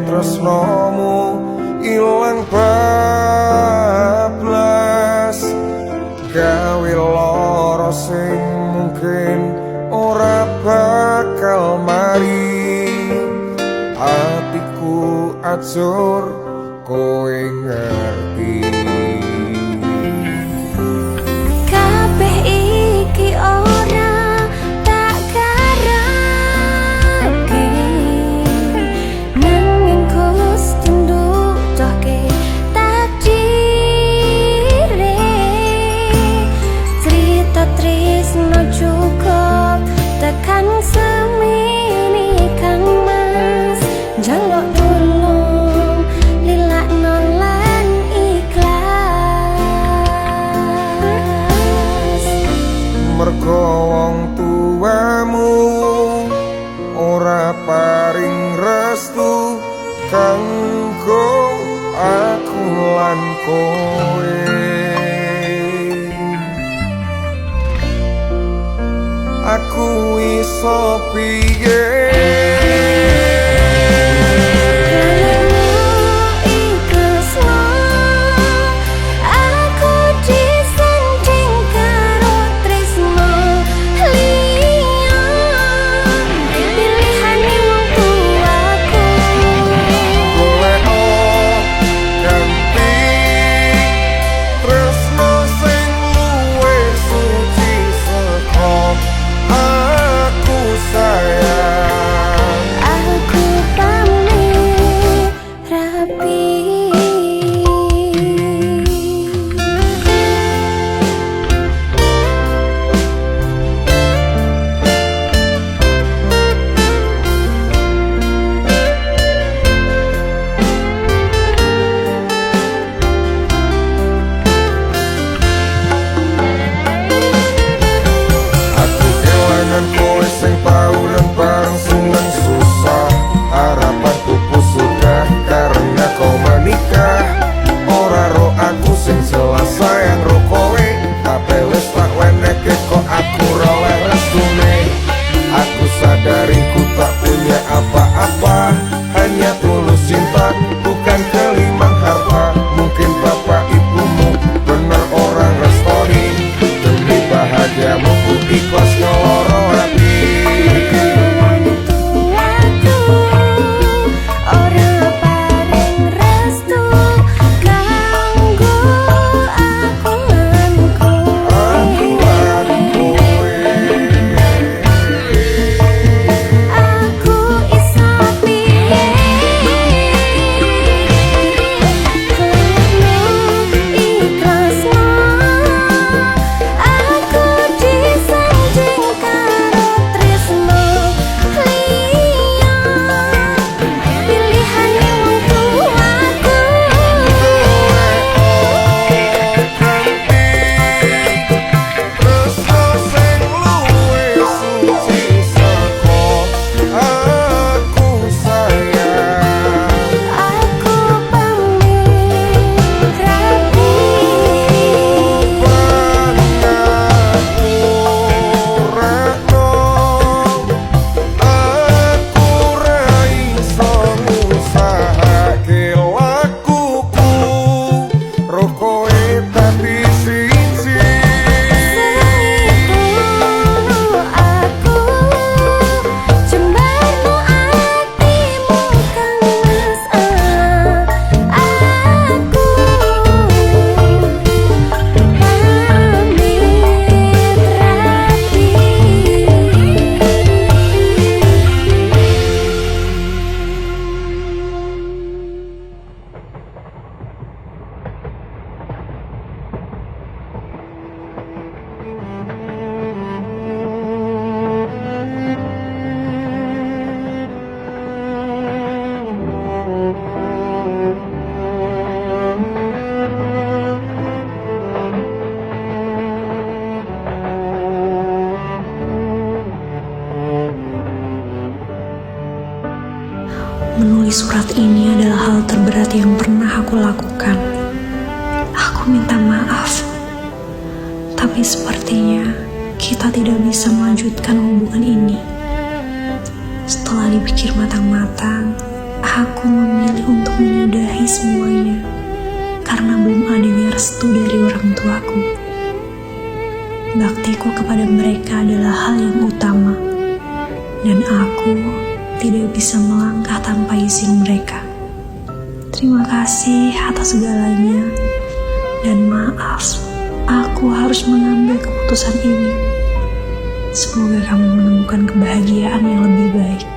tresnomu ilang bablas, gawe lara sing mungkin ora bakal mari. Atiku acur kowe ngerti. Kabeh iki ora tak karepke, nanging Gusti ndudohke takdire. Cerita tresno cukup tekan semini Kang Mas, jaluk tulung lilakno lan ikhlas. Mergo wong tuamu ora paring restu kanggo aku lan kowe. Aku iso piye? Menulis surat ini adalah hal terberat yang pernah aku lakukan. Aku minta maaf, tapi sepertinya kita tidak bisa melanjutkan hubungan ini. Setelah dipikir matang-matang, Aku memilih untuk menyudahi semuanya karena belum adanya restu dari orang tuaku. Baktiku kepada mereka adalah hal yang utama, dan aku tidak bisa melangkah tanpa izin mereka. Terima kasih atas segalanya, dan maaf aku harus mengambil keputusan ini. Semoga kamu menemukan kebahagiaan yang lebih baik.